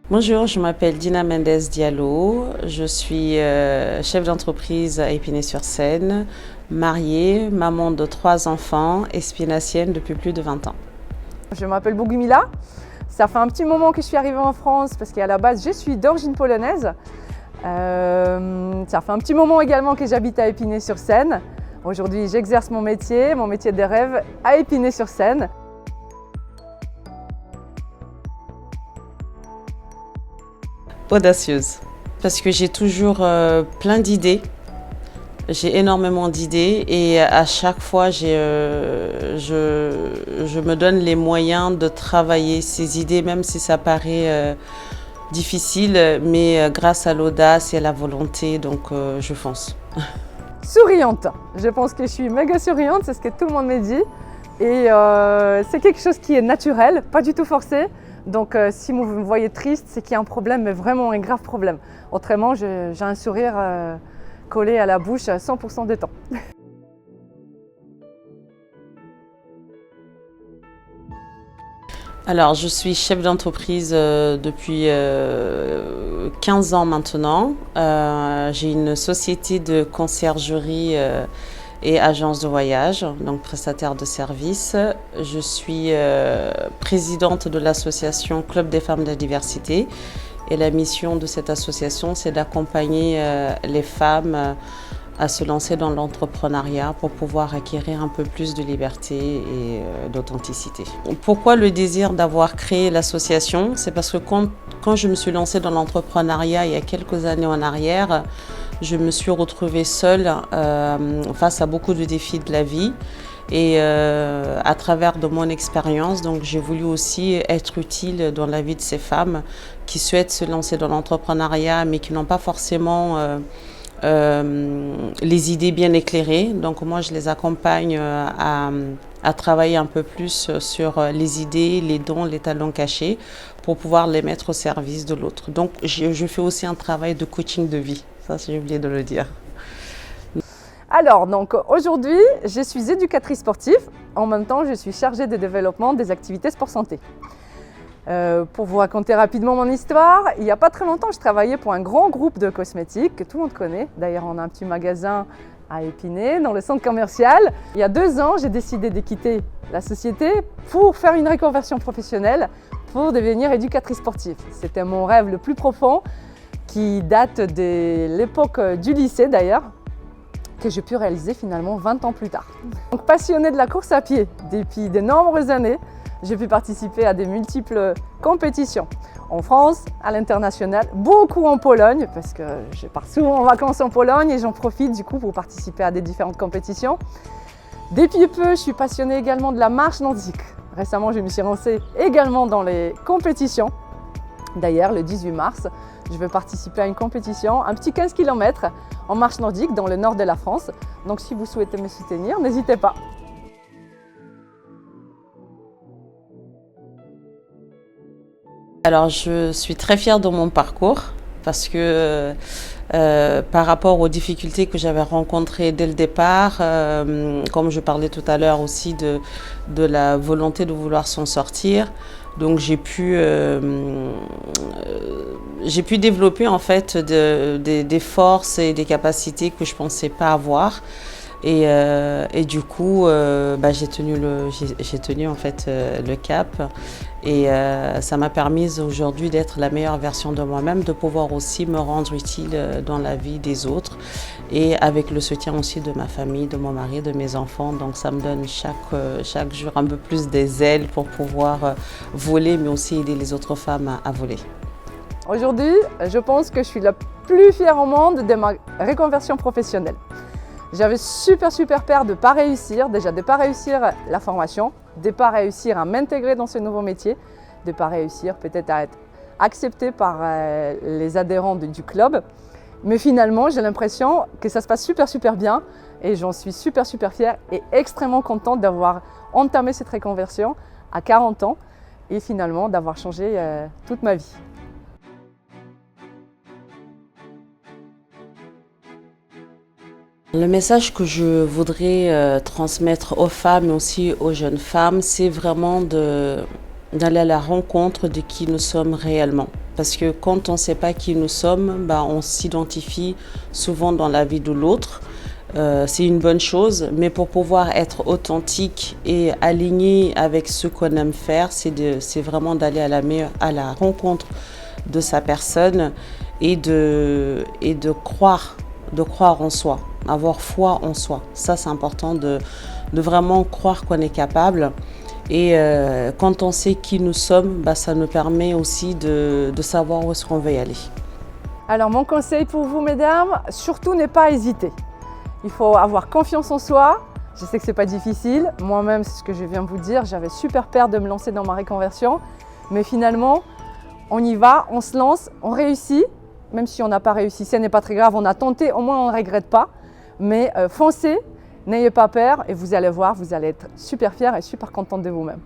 Bonjour, je m'appelle Dina Mendes Diallo, je suis chef d'entreprise à Épinay-sur-Seine, mariée, maman de 3 enfants et spinacienne depuis plus de 20 ans. Je m'appelle Bogumila, ça fait un petit moment que je suis arrivée en France parce qu'à la base je suis d'origine polonaise. Ça fait un petit moment également que j'habite à Épinay-sur-Seine. Aujourd'hui j'exerce mon métier de rêve à Épinay-sur-Seine. Audacieuse, parce que j'ai toujours plein d'idées. J'ai énormément d'idées et à chaque fois, je me donne les moyens de travailler ces idées, même si ça paraît difficile, mais grâce à l'audace et à la volonté, donc je fonce. Souriante, je pense que je suis méga souriante, c'est ce que tout le monde me dit. Et c'est quelque chose qui est naturel, pas du tout forcé. Donc si vous me voyez triste, c'est qu'il y a un problème, mais vraiment un grave problème. Autrement, j'ai un sourire collé à la bouche 100% du temps. Alors, je suis chef d'entreprise depuis 15 ans maintenant. J'ai une société de conciergerie et agence de voyage, donc prestataire de services. Je suis présidente de l'association Club des femmes de la diversité. Et la mission de cette association, c'est d'accompagner les femmes à se lancer dans l'entrepreneuriat pour pouvoir acquérir un peu plus de liberté et d'authenticité. Pourquoi le désir d'avoir créé l'association? C'est parce que quand je me suis lancée dans l'entrepreneuriat il y a quelques années en arrière, je me suis retrouvée seule face à beaucoup de défis de la vie. Et à travers de mon expérience, donc j'ai voulu aussi être utile dans la vie de ces femmes qui souhaitent se lancer dans l'entrepreneuriat mais qui n'ont pas forcément les idées bien éclairées. Donc moi je les accompagne à travailler un peu plus sur les idées, les dons, les talents cachés pour pouvoir les mettre au service de l'autre. Donc je fais aussi un travail de coaching de vie, ça j'ai oublié de le dire. Alors, donc aujourd'hui, je suis éducatrice sportive. En même temps, je suis chargée de développement des activités sport santé. Pour vous raconter rapidement mon histoire, il n'y a pas très longtemps, je travaillais pour un grand groupe de cosmétiques que tout le monde connaît. D'ailleurs, on a un petit magasin à Épinay, dans le centre commercial. Il y a 2 ans, j'ai décidé de quitter la société pour faire une reconversion professionnelle, pour devenir éducatrice sportive. C'était mon rêve le plus profond, qui date de l'époque du lycée d'ailleurs, que j'ai pu réaliser finalement 20 ans plus tard. Donc passionnée de la course à pied depuis de nombreuses années, j'ai pu participer à de multiples compétitions en France, à l'international, beaucoup en Pologne parce que je pars souvent en vacances en Pologne et j'en profite du coup pour participer à des différentes compétitions. Depuis peu, je suis passionnée également de la marche nordique. Récemment, je me suis lancée également dans les compétitions. D'ailleurs, le 18 mars, je vais participer à une compétition, un petit 15 km en marche nordique dans le nord de la France. Donc si vous souhaitez me soutenir, n'hésitez pas. Alors je suis très fière de mon parcours parce que par rapport aux difficultés que j'avais rencontrées dès le départ, comme je parlais tout à l'heure aussi de la volonté de vouloir s'en sortir, donc j'ai pu développer en fait des forces et des capacités que je ne pensais pas avoir. Et du coup, j'ai tenu en fait le cap et ça m'a permis aujourd'hui d'être la meilleure version de moi-même, de pouvoir aussi me rendre utile dans la vie des autres et avec le soutien aussi de ma famille, de mon mari, de mes enfants. Donc ça me donne chaque jour un peu plus des ailes pour pouvoir voler mais aussi aider les autres femmes à voler. Aujourd'hui, je pense que je suis la plus fière au monde de ma reconversion professionnelle. J'avais super peur de ne pas réussir, déjà de ne pas réussir la formation, de ne pas réussir à m'intégrer dans ce nouveau métier, de ne pas réussir peut-être à être acceptée par les adhérents du club. Mais finalement, j'ai l'impression que ça se passe super bien et j'en suis super fière et extrêmement contente d'avoir entamé cette reconversion à 40 ans et finalement d'avoir changé toute ma vie. Le message que je voudrais transmettre aux femmes mais aussi aux jeunes femmes, c'est vraiment d'aller à la rencontre de qui nous sommes réellement. Parce que quand on ne sait pas qui nous sommes, on s'identifie souvent dans la vie de l'autre. C'est une bonne chose, mais pour pouvoir être authentique et aligné avec ce qu'on aime faire, c'est vraiment d'aller à la rencontre de sa personne et de croire en soi, avoir foi en soi. Ça, c'est important de vraiment croire qu'on est capable. Et quand on sait qui nous sommes, ça nous permet aussi de savoir où est-ce qu'on veut y aller. Alors mon conseil pour vous, mesdames, surtout ne pas hésiter. Il faut avoir confiance en soi. Je sais que ce n'est pas difficile. Moi-même, c'est ce que je viens de vous dire. J'avais super peur de me lancer dans ma reconversion. Mais finalement, on y va, on se lance, on réussit. Même si on n'a pas réussi, ce n'est pas très grave. On a tenté, au moins on ne regrette pas. Mais foncez, n'ayez pas peur et vous allez voir, vous allez être super fiers et super contente de vous-même.